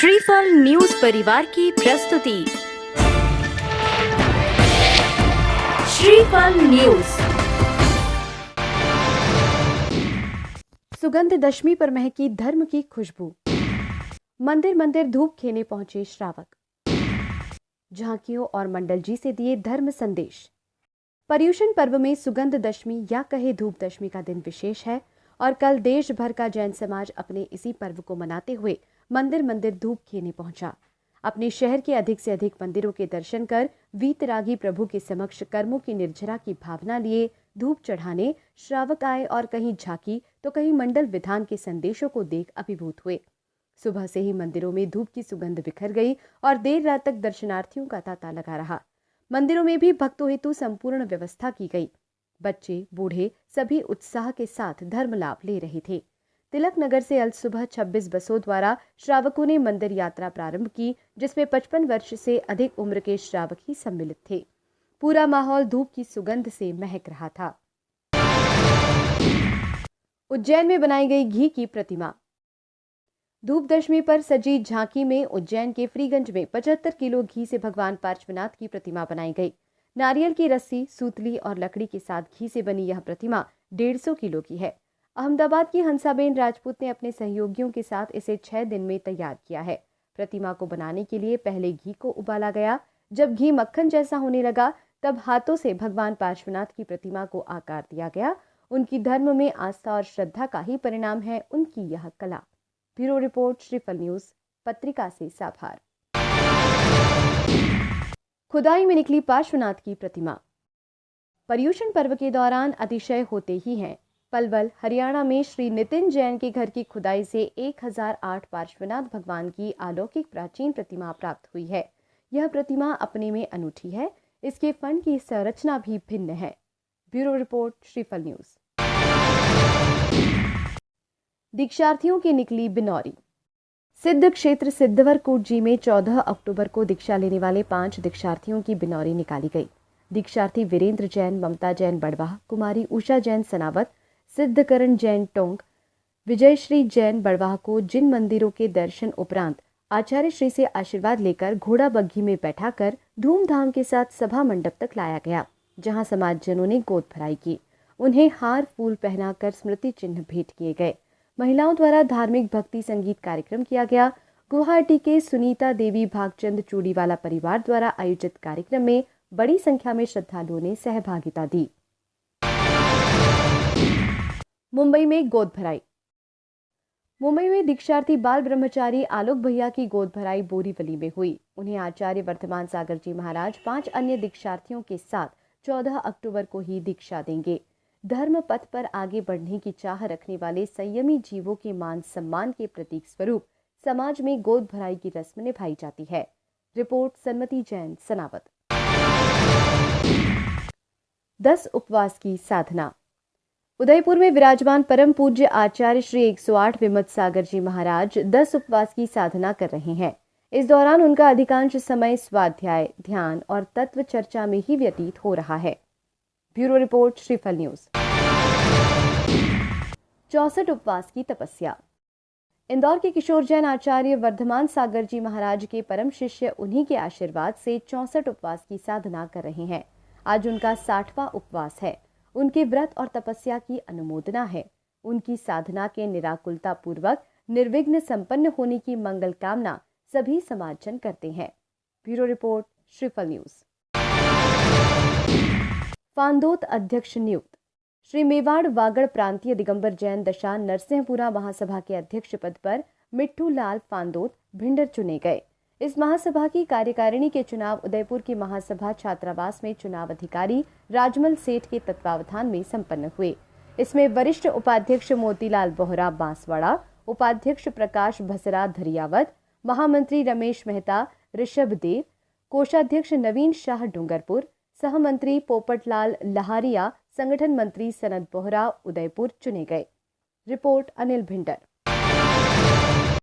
श्रीफल न्यूज परिवार की प्रस्तुति। श्रीफल न्यूज। सुगंध दशमी पर महकी धर्म की खुशबू। मंदिर मंदिर धूप खेने पहुंचे श्रावक। झांकियों और मंडल जी से दिए धर्म संदेश। पर्युषण पर्व में सुगंध दशमी या कहे धूप दशमी का दिन विशेष है और कल देश भर का जैन समाज अपने इसी पर्व को मनाते हुए मंदिर मंदिर धूप खेने पहुंचा। अपने शहर के अधिक से अधिक मंदिरों के दर्शन कर वीतरागी प्रभु के समक्ष कर्मों की निर्जरा की भावना लिए धूप चढ़ाने श्रावक आए और कहीं झांकी तो कहीं मंडल विधान के संदेशों को देख अभिभूत हुए। सुबह से ही मंदिरों में धूप की सुगंध बिखर गई और देर रात तक दर्शनार्थियों का तांता लगा रहा। मंदिरों में भी भक्तों हेतु संपूर्ण व्यवस्था की गई। बच्चे बूढ़े सभी उत्साह के साथ धर्म लाभ ले रहे थे। तिलक नगर से अल सुबह 26 बसों द्वारा श्रावकों ने मंदिर यात्रा प्रारंभ की, जिसमें 55 वर्ष से अधिक उम्र के श्रावक ही सम्मिलित थे। पूरा माहौल धूप की सुगंध से महक रहा था। उज्जैन में बनाई गई घी की प्रतिमा। धूप दशमी पर सजी झांकी में उज्जैन के फ्रीगंज में 75 किलो घी से भगवान पार्श्वनाथ की प्रतिमा बनाई गई। नारियल की रस्सी, सूतली और लकड़ी के साथ घी से बनी यह प्रतिमा 150 किलो की है। अहमदाबाद की हंसाबेन राजपूत ने अपने सहयोगियों के साथ इसे 6 दिन में तैयार किया है। प्रतिमा को बनाने के लिए पहले घी को उबाला गया। जब घी मक्खन जैसा होने लगा तब हाथों से भगवान पार्श्वनाथ की प्रतिमा को आकार दिया गया। उनकी धर्म में आस्था और श्रद्धा का ही परिणाम है उनकी यह कला। ब्यूरो रिपोर्ट, श्रीफल न्यूज, पत्रिका से साभार। खुदाई में निकली पार्श्वनाथ की प्रतिमा। पर्युषण पर्व के दौरान अतिशय होते ही हैं। पलवल, हरियाणा में श्री नितिन जैन के घर की खुदाई से 1008 पार्श्वनाथ भगवान की अलौकिक प्राचीन प्रतिमा प्राप्त हुई है। यह प्रतिमा अपने में अनूठी है। इसके फंड की संरचना भी भिन्न है। ब्यूरो रिपोर्ट, श्रीफल न्यूज। दीक्षार्थियों की निकली बिनौरी। सिद्ध क्षेत्र सिद्धवरकोट जी में 14 अक्टूबर को दीक्षा लेने वाले 5 दीक्षार्थियों की बिनौरी निकाली गई। दीक्षार्थी वीरेंद्र जैन, ममता जैन बड़वाह, कुमारी उषा जैन सनावत, सिद्धकरण जैन टोंक, विजयश्री जैन बड़वाह को जिन मंदिरों के दर्शन उपरांत आचार्य श्री से आशीर्वाद लेकर घोड़ा बग्घी में बैठाकर धूमधाम के साथ सभा मंडप तक लाया गया, जहां समाजजनों ने गोद भराई की। उन्हें हार फूल पहनाकर स्मृति चिन्ह भेंट किए गए। महिलाओं द्वारा धार्मिक भक्ति संगीत कार्यक्रम किया गया। गुवाहाटी के सुनीता देवी भागचंद चूड़ीवाला परिवार द्वारा आयोजित कार्यक्रम में बड़ी संख्या में श्रद्धालुओं ने सहभागिता दी। मुंबई में गोद भराई। मुंबई में दीक्षार्थी बाल ब्रह्मचारी आलोक भैया की गोद भराई बोरीवली में हुई। उन्हें आचार्य वर्धमान सागर जी महाराज 5 अन्य दीक्षार्थियों के साथ 14 अक्टूबर को ही दीक्षा देंगे। धर्म पथ पर आगे बढ़ने की चाह रखने वाले संयमी जीवों के मान सम्मान के प्रतीक स्वरूप समाज में गोद भराई की रस्म निभाई जाती है। रिपोर्ट, सन्मति जैन सनावत। 10 उपवास की साधना। उदयपुर में विराजमान परम पूज्य आचार्य श्री 108 विमत सागर जी महाराज 10 उपवास की साधना कर रहे हैं। इस दौरान उनका अधिकांश समय स्वाध्याय, ध्यान और तत्व चर्चा में ही व्यतीत हो रहा है। ब्यूरो रिपोर्ट, श्रीफल न्यूज। 64 उपवास की तपस्या। इंदौर के किशोर जैन आचार्य वर्धमान सागर जी महाराज के परम शिष्य उन्हीं के आशीर्वाद से 64 उपवास की साधना कर रहे हैं। आज उनका 60वां उपवास है। उनके व्रत और तपस्या की अनुमोदना है। उनकी साधना के निराकुलता पूर्वक निर्विघ्न संपन्न होने की मंगल कामना सभी समाजजन करते हैं। ब्यूरो रिपोर्ट, श्रीफल न्यूज। फांदोत अध्यक्ष नियुक्त। श्री मेवाड़ वागड़ प्रांतीय दिगंबर जैन दशा नरसिंहपुरा महासभा के अध्यक्ष पद पर मिट्ठू लाल फांदोत भिंडर चुने गए। इस महासभा की कार्यकारिणी के चुनाव उदयपुर की महासभा छात्रावास में चुनाव अधिकारी राजमल सेठ के तत्वावधान में संपन्न हुए। इसमें वरिष्ठ उपाध्यक्ष मोतीलाल बोहरा बांसवाड़ा, उपाध्यक्ष प्रकाश भसरा धरियावत, महामंत्री रमेश मेहता ऋषभ देव, कोषाध्यक्ष नवीन शाह डूंगरपुर, सहमंत्री पोपटलाल लहारिया, संगठन मंत्री सनत बोहरा उदयपुर चुने गए। रिपोर्ट, अनिल भिंडर।